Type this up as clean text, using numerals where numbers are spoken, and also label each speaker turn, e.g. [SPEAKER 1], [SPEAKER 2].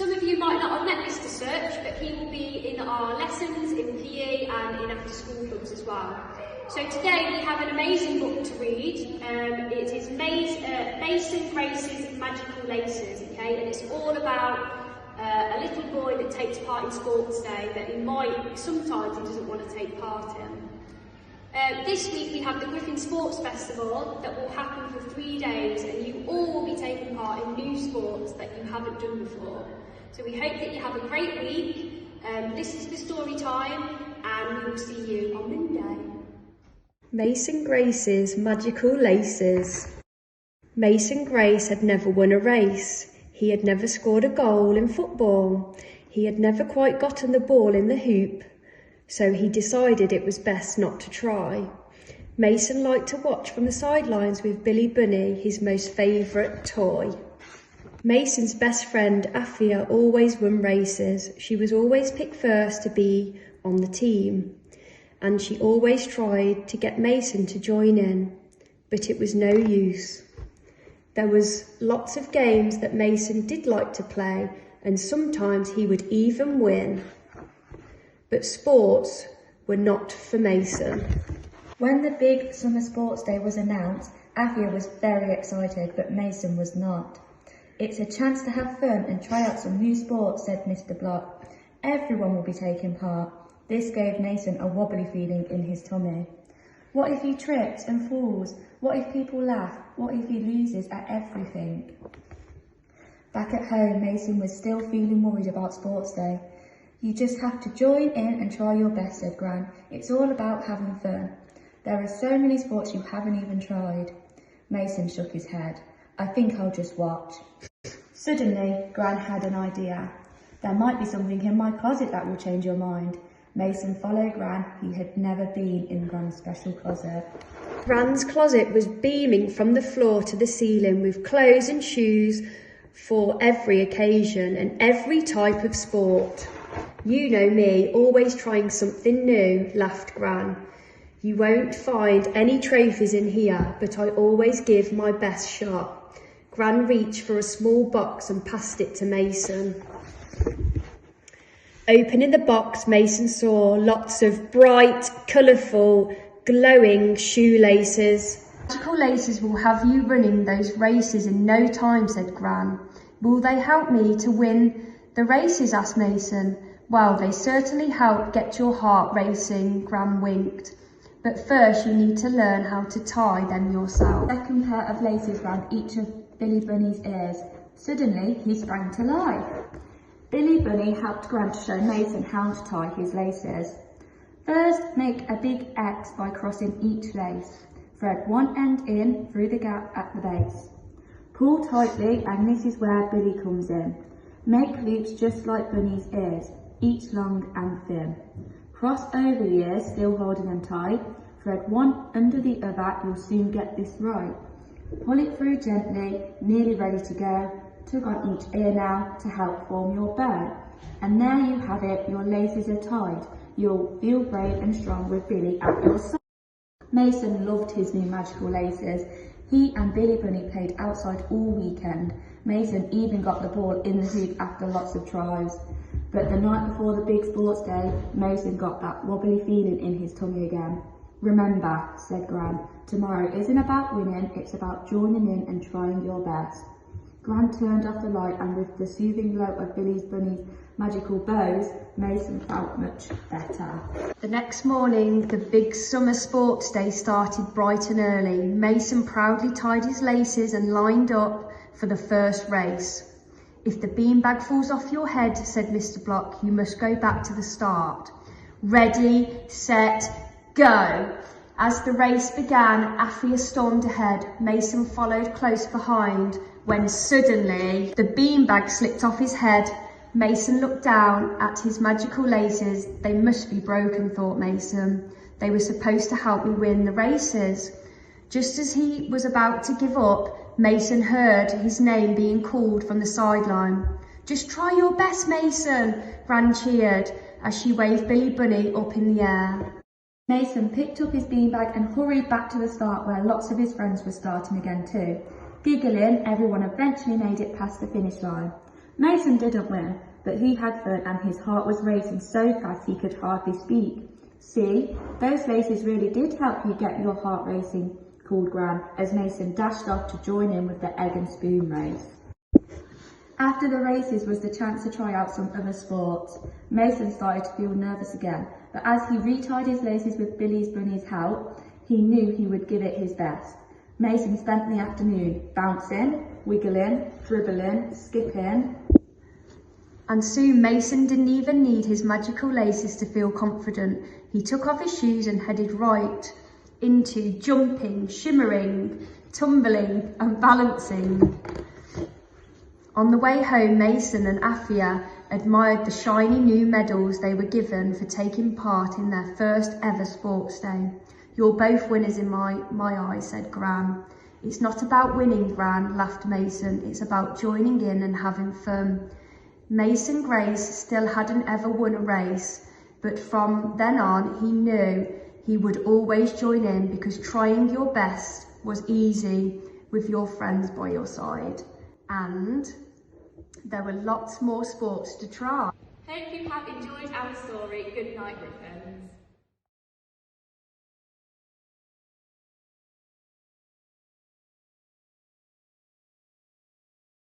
[SPEAKER 1] Some of you might not have met Mr. Search, but he will be in our lessons in PE and in after school clubs as well. So today we have an amazing book to read. It is Mason Grace's Magical Laces, okay? And it's all about a little boy that takes part in Sports Day that sometimes he doesn't want to take part in. This week we have the Griffin Sports Festival that will happen for 3 days, and you all will be taking part in new sports that you haven't done before. So we hope that you have a great week. This is the story time, and we will see you on Monday.
[SPEAKER 2] Mason Grace's Magical Laces. Mason Grace had never won a race. He had never scored a goal in football. He had never quite gotten the ball in the hoop. So he decided it was best not to try. Mason liked to watch from the sidelines with Billy Bunny, his most favourite toy. Mason's best friend, Afia, always won races. She was always picked first to be on the team, and she always tried to get Mason to join in, but it was no use. There was lots of games that Mason did like to play, and sometimes he would even win. But sports were not for Mason.
[SPEAKER 3] When the big summer sports day was announced, Afia was very excited, but Mason was not. "It's a chance to have fun and try out some new sports," said Mr. Block. "Everyone will be taking part." This gave Mason a wobbly feeling in his tummy. What if he trips and falls? What if people laugh? What if he loses at everything? Back at home, Mason was still feeling worried about sports day. "You just have to join in and try your best," said Gran. "It's all about having fun. There are so many sports you haven't even tried." Mason shook his head. "I think I'll just watch." Suddenly, Gran had an idea. "There might be something in my closet that will change your mind." Mason followed Gran. He had never been in Gran's special closet.
[SPEAKER 2] Gran's closet was beaming from the floor to the ceiling with clothes and shoes for every occasion and every type of sport. "You know me, always trying something new," laughed Gran. "You won't find any trophies in here, but I always give my best shot." Gran reached for a small box and passed it to Mason. Opening the box, Mason saw lots of bright, colourful, glowing shoelaces. "Magical laces will have you running those races in no time," said Gran. "Will they help me to win the races?" asked Mason. "Well, they certainly help get your heart racing," Gran winked. "But first you need to learn how to tie them yourself."
[SPEAKER 3] A second pair of laces round each of Billy Bunny's ears. Suddenly, he sprang to life. Billy Bunny helped Gran to show Mason how to tie his laces. First, make a big X by crossing each lace. Thread one end in through the gap at the base. Pull tightly, and this is where Billy comes in. Make loops just like Bunny's ears, each long and thin. Cross over the ears, still holding them tight. Thread one under the other, you'll soon get this right. Pull it through gently, nearly ready to go. Tug on each ear now to help form your bow. And there you have it, your laces are tied. You'll feel brave and strong with Billy at your side. Mason loved his new magical laces. He and Billy Bunny played outside all weekend. Mason even got the ball in the hoop after lots of tries. But the night before the big sports day, Mason got that wobbly feeling in his tummy again. "Remember," said Gran, "tomorrow isn't about winning, it's about joining in and trying your best." Gran turned off the light, and with the soothing glow of Bunny's magical bows, Mason felt much better.
[SPEAKER 2] The next morning, the big summer sports day started bright and early. Mason proudly tied his laces and lined up for the first race. "If the beanbag falls off your head," said Mr. Block, "you must go back to the start." Ready, set, go! As the race began, Afia stormed ahead. Mason followed close behind, when suddenly the beanbag slipped off his head. Mason looked down at his magical laces. They must be broken, thought Mason. They were supposed to help me win the races. Just as he was about to give up, Mason heard his name being called from the sideline. "Just try your best, Mason," Gran cheered as she waved Billy Bunny up in the air.
[SPEAKER 3] Mason picked up his beanbag and hurried back to the start, where lots of his friends were starting again too. Giggling, everyone eventually made it past the finish line. Mason didn't win, but he had fun and his heart was racing so fast he could hardly speak. See, those laces really did help you get your heart racing, called Gran, as Mason dashed off to join in with the egg and spoon race. After the races was the chance to try out some other sports. Mason started to feel nervous again, but as he retied his laces with Billy Bunny's help, he knew he would give it his best. Mason spent the afternoon bouncing, wiggling, dribbling, skipping.
[SPEAKER 2] And soon Mason didn't even need his magical laces to feel confident. He took off his shoes and headed right into jumping, shimmering, tumbling and balancing. On the way home, Mason and Afia admired the shiny new medals they were given for taking part in their first ever sports day. "You're both winners in my eyes," said Gran. "It's not about winning, Gran," laughed Mason. "It's about joining in and having fun." Mason Grace still hadn't ever won a race, but from then on he knew he would always join in because trying your best was easy with your friends by your side. And there were lots more sports to try.
[SPEAKER 1] Hope you have enjoyed our story. Good night, my friends.